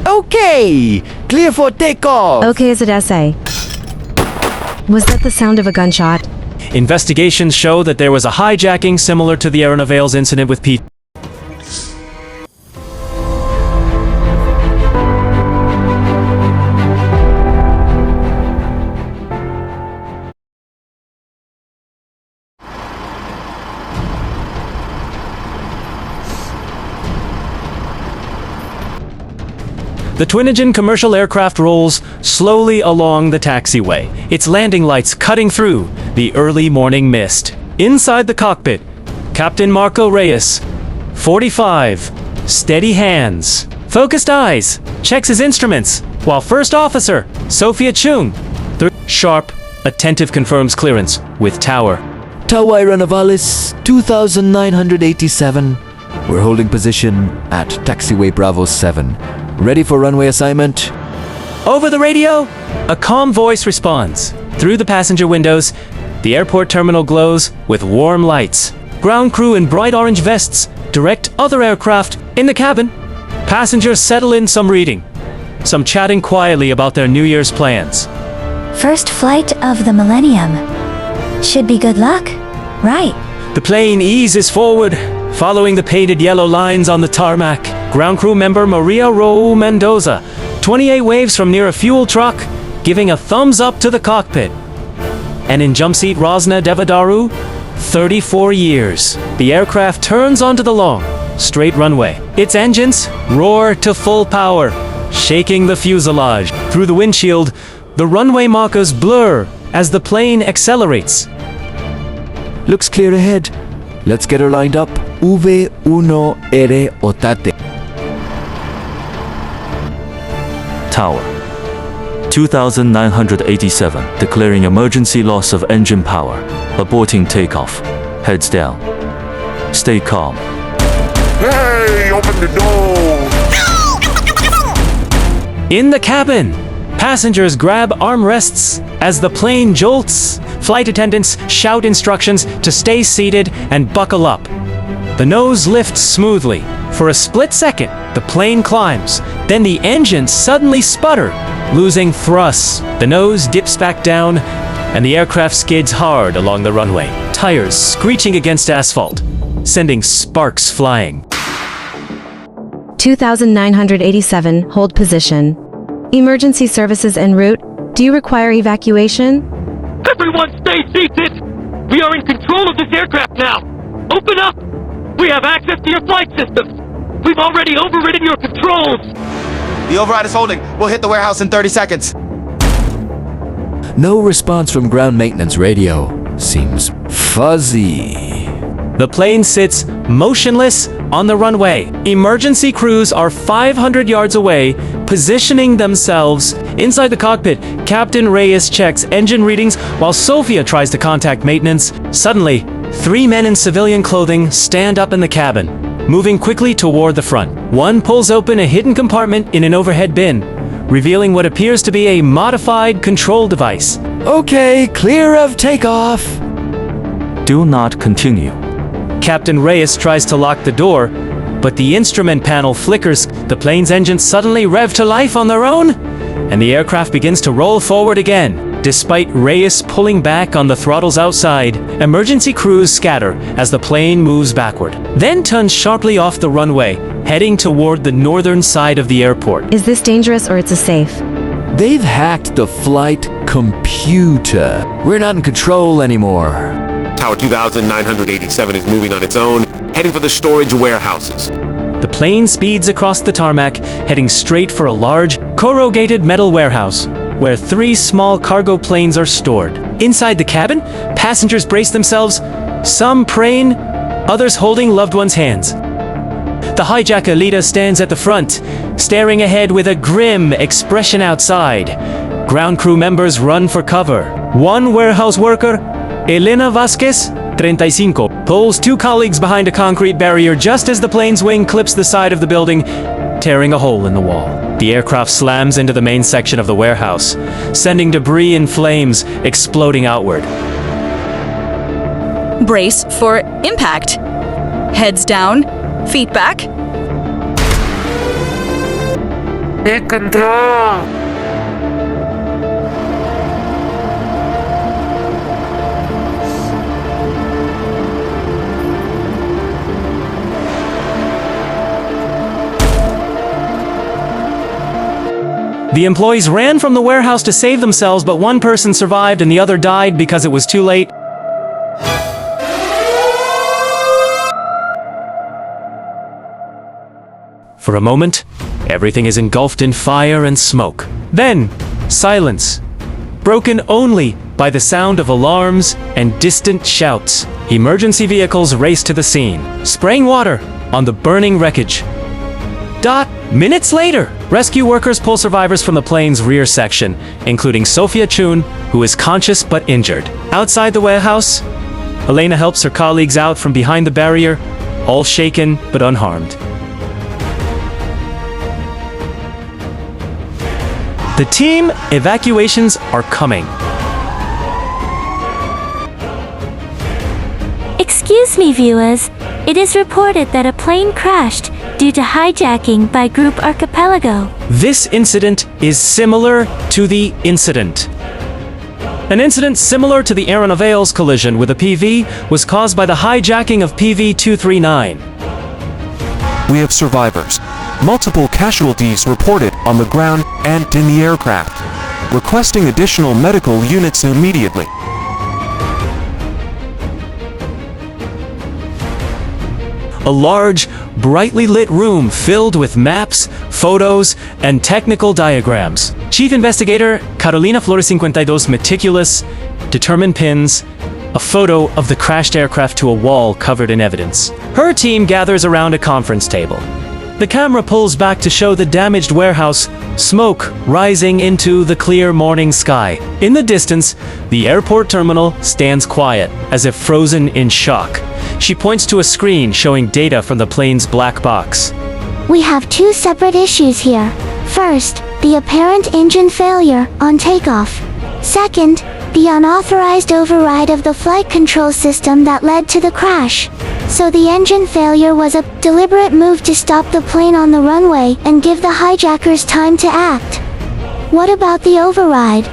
Okay, clear for takeoff. Okay, is it SA? Was that the sound of a gunshot? Investigations show that there was a hijacking similar to the Aeronavales incident with Pete. The twin-engine commercial aircraft rolls slowly along the taxiway, its landing lights cutting through the early morning mist. Inside the cockpit, Captain Marco Reyes, 45, steady hands, focused eyes, checks his instruments, while First Officer Sophia Chung, sharp, attentive confirms clearance with tower. Tower Aeronavales 2987. We're holding position at taxiway Bravo 7. Ready for runway assignment? Over the radio, a calm voice responds. Through the passenger windows, the airport terminal glows with warm lights. Ground crew in bright orange vests direct other aircraft in the cabin. Passengers settle in, some reading, some chatting quietly about their New Year's plans. First flight of the millennium. Should be good luck, right? The plane eases forward, following the painted yellow lines on the tarmac. Ground crew member Maria Ro Mendoza, 28 waves from near a fuel truck, giving a thumbs up to the cockpit. And in jump seat Rosna Devadaru, 34 years. The aircraft turns onto the long, straight runway. Its engines roar to full power, shaking the fuselage. Through the windshield, the runway markers blur as the plane accelerates. Looks clear ahead. Let's get her lined up. V1R Otate. Tower 2987, declaring emergency loss of engine power. Aborting takeoff. Heads down. Stay calm. Hey, open the door! In the cabin, passengers grab armrests as the plane jolts. Flight attendants shout instructions to stay seated and buckle up. The nose lifts smoothly. For a split second, the plane climbs. Then the engines suddenly sputter, losing thrust. The nose dips back down, and the aircraft skids hard along the runway. Tires screeching against asphalt, sending sparks flying. 2987, hold position. Emergency services en route. Do you require evacuation? Everyone stay seated! We are in control of this aircraft now! Open up! We have access to your flight systems! We've already overridden your controls! The override is holding. We'll hit the warehouse in 30 seconds. No response from ground maintenance radio. Seems fuzzy. The plane sits motionless on the runway. Emergency crews are 500 yards away, positioning themselves. Inside the cockpit, Captain Reyes checks engine readings while Sophia tries to contact maintenance. Suddenly, 3 men in civilian clothing stand up in the cabin, moving quickly toward the front. One pulls open a hidden compartment in an overhead bin, revealing what appears to be a modified control device. Okay, clear of takeoff. Do not continue. Captain Reyes tries to lock the door, but the instrument panel flickers. The plane's engines suddenly rev to life on their own, and the aircraft begins to roll forward again. Despite Reyes pulling back on the throttles outside, emergency crews scatter as the plane moves backward, then turns sharply off the runway, heading toward the northern side of the airport. Is this dangerous or it's a safe? They've hacked the flight computer. We're not in control anymore. Tower 2987 is moving on its own, heading for the storage warehouses. The plane speeds across the tarmac, heading straight for a large, corrugated metal warehouse, where 3 small cargo planes are stored. Inside the cabin, passengers brace themselves, some praying, others holding loved ones' hands. The hijacker leader stands at the front, staring ahead with a grim expression outside. Ground crew members run for cover. One warehouse worker, Elena Vasquez, 35, pulls 2 colleagues behind a concrete barrier just as the plane's wing clips the side of the building, tearing a hole in the wall. The aircraft slams into the main section of the warehouse, sending debris and flames exploding outward. Brace for impact. Heads down, feet back. Take control! The employees ran from the warehouse to save themselves, but one person survived and the other died because it was too late. For a moment, everything is engulfed in fire and smoke. Then, silence, broken only by the sound of alarms and distant shouts. Emergency vehicles race to the scene, spraying water on the burning wreckage. Minutes later, rescue workers pull survivors from the plane's rear section, including Sophia Chun, who is conscious but injured. Outside the warehouse, Elena helps her colleagues out from behind the barrier, all shaken but unharmed. The team evacuations are coming. Excuse me, viewers. It is reported that a plane crashed due to hijacking by Group Archipelago. This incident is similar to the incident. An incident similar to the Aeronavales collision with a PV was caused by the hijacking of PV-239. We have survivors. Multiple casualties reported on the ground and in the aircraft. Requesting additional medical units immediately. A large, brightly lit room filled with maps, photos, and technical diagrams. Chief Investigator Carolina Flores 52 meticulous, determined pins a photo of the crashed aircraft to a wall covered in evidence. Her team gathers around a conference table. The camera pulls back to show the damaged warehouse, smoke rising into the clear morning sky. In the distance, the airport terminal stands quiet, as if frozen in shock. She points to a screen showing data from the plane's black box. We have two separate issues here. First, the apparent engine failure on takeoff. Second, the unauthorized override of the flight control system that led to the crash. So the engine failure was a deliberate move to stop the plane on the runway and give the hijackers time to act. What about the override?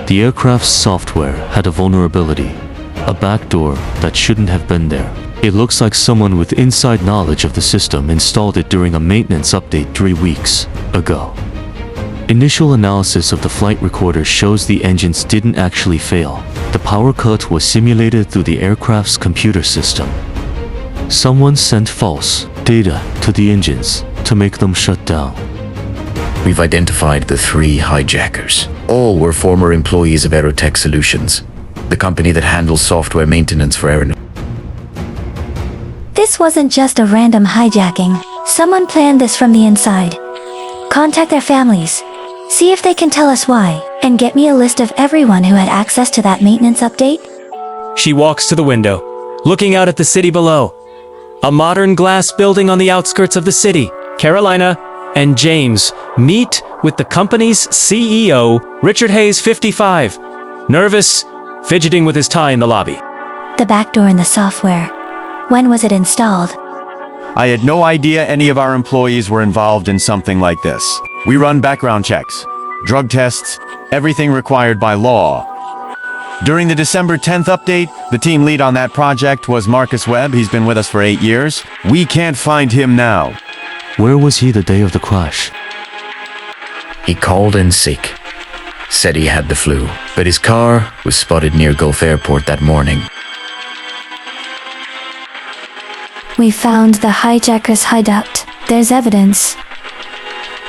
The aircraft's software had a vulnerability, a backdoor that shouldn't have been there. It looks like someone with inside knowledge of the system installed it during a maintenance update 3 weeks ago. Initial analysis of the flight recorder shows the engines didn't actually fail. The power cut was simulated through the aircraft's computer system. Someone sent false data to the engines to make them shut down. We've identified the 3 hijackers. All were former employees of Aerotech Solutions, the company that handles software maintenance for Aeronavales. This wasn't just a random hijacking. Someone planned this from the inside. Contact their families. See if they can tell us why, and get me a list of everyone who had access to that maintenance update. She walks to the window, looking out at the city below. A modern glass building on the outskirts of the city. Carolina and James meet with the company's CEO, Richard Hayes, 55, nervous, fidgeting with his tie in the lobby. The backdoor in the software. When was it installed? I had no idea any of our employees were involved in something like this. We run background checks, drug tests, everything required by law. During the December 10th update, the team lead on that project was Marcus Webb. He's been with us for 8 years. We can't find him now. Where was he the day of the crash? He called in sick. Said he had the flu, but his car was spotted near Gulf Airport that morning. We found the hijackers' hideout. There's evidence.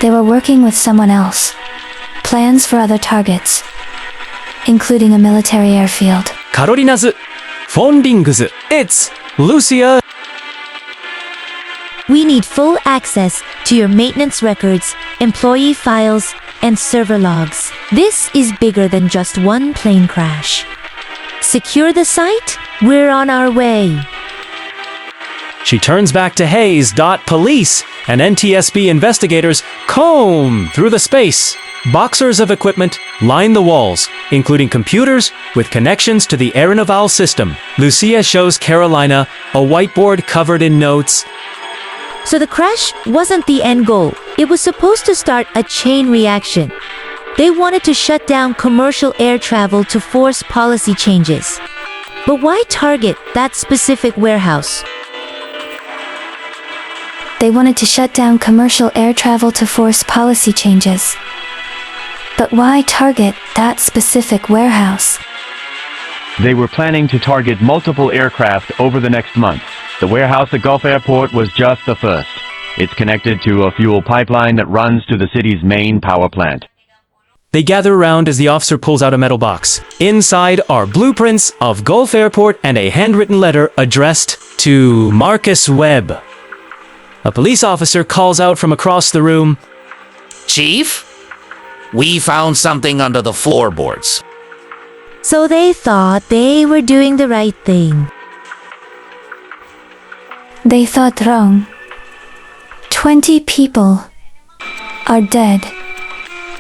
They were working with someone else. Plans for other targets, including a military airfield. Carolina's Fondings. It's Lucia. We need full access to your maintenance records, employee files, and server logs. This is bigger than just one plane crash. Secure the site? We're on our way. She turns back to Hayes. Police and NTSB investigators comb through the space. Boxers of equipment line the walls, including computers with connections to the Aeronavales system. Lucia shows Carolina a whiteboard covered in notes. So the crash wasn't the end goal. It was supposed to start a chain reaction. They wanted to shut down commercial air travel to force policy changes. But why target that specific warehouse? They wanted to shut down commercial air travel to force policy changes. But why target that specific warehouse? They were planning to target multiple aircraft over the next month. The warehouse at Gulf Airport was just the first. It's connected to a fuel pipeline that runs to the city's main power plant. They gather around as the officer pulls out a metal box. Inside are blueprints of Gulf Airport and a handwritten letter addressed to Marcus Webb. A police officer calls out from across the room, Chief, we found something under the floorboards. So they thought they were doing the right thing. They thought wrong. 20 people are dead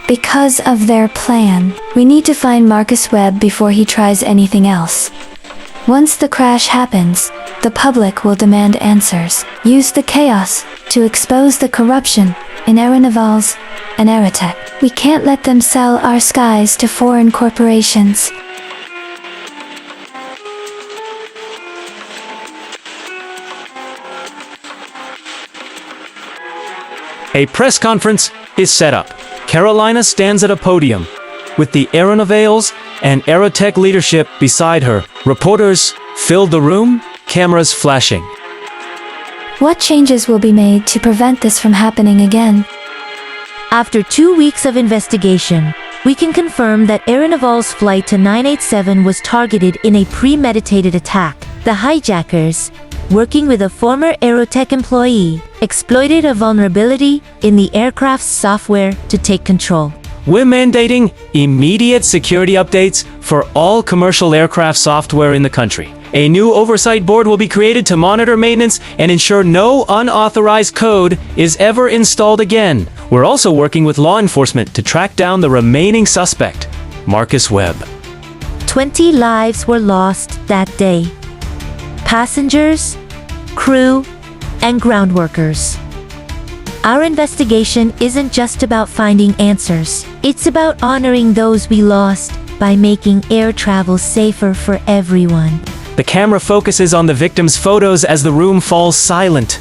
because of their plan. We need to find Marcus Webb before he tries anything else. Once the crash happens, the public will demand answers. Use the chaos to expose the corruption in Aeronavales and Aerotech. We can't let them sell our skies to foreign corporations. A press conference is set up. Carolina stands at a podium with the Aeronavales and Aerotech leadership beside her. Reporters fill the room, cameras flashing. What changes will be made to prevent this from happening again? After 2 weeks of investigation, we can confirm that Aeronavales Flight to 987 was targeted in a premeditated attack. The hijackers, working with a former Aerotech employee, exploited a vulnerability in the aircraft's software to take control. We're mandating immediate security updates for all commercial aircraft software in the country. A new oversight board will be created to monitor maintenance and ensure no unauthorized code is ever installed again. We're also working with law enforcement to track down the remaining suspect, Marcus Webb. 20 lives were lost that day. Passengers, crew, and ground workers. Our investigation isn't just about finding answers. It's about honoring those we lost by making air travel safer for everyone. The camera focuses on the victim's photos as the room falls silent.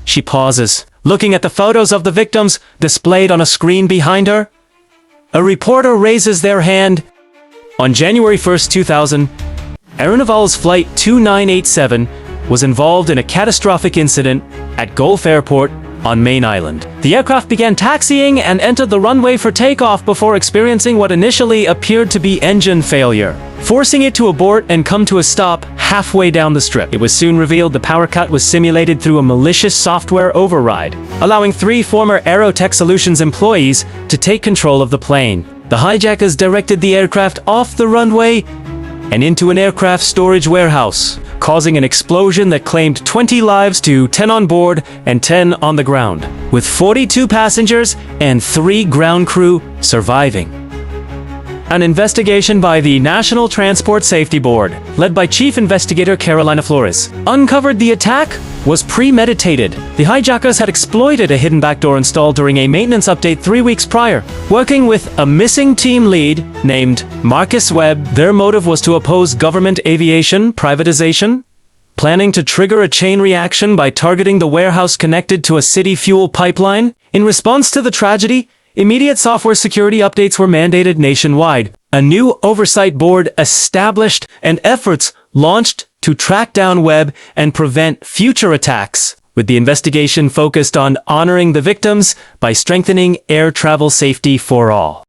She pauses, looking at the photos of the victims displayed on a screen behind her. A reporter raises their hand. On January 1st, 2000, Aeronavales Flight 2987 was involved in a catastrophic incident at Gulf Airport on Main Island. The aircraft began taxiing and entered the runway for takeoff before experiencing what initially appeared to be engine failure, forcing it to abort and come to a stop halfway down the strip. It was soon revealed the power cut was simulated through a malicious software override, allowing 3 former Aerotech Solutions employees to take control of the plane. The hijackers directed the aircraft off the runway and into an aircraft storage warehouse, causing an explosion that claimed 20 lives to 10 on board and 10 on the ground, with 42 passengers and 3 ground crew surviving. An investigation by the National Transport Safety Board, led by Chief Investigator Carolina Flores, uncovered the attack was premeditated. The hijackers had exploited a hidden backdoor installed during a maintenance update 3 weeks prior. Working with a missing team lead named Marcus Webb, their motive was to oppose government aviation privatization, planning to trigger a chain reaction by targeting the warehouse connected to a city fuel pipeline. In response to the tragedy, immediate software security updates were mandated nationwide. A new oversight board established and efforts launched to track down Webb and prevent future attacks, with the investigation focused on honoring the victims by strengthening air travel safety for all.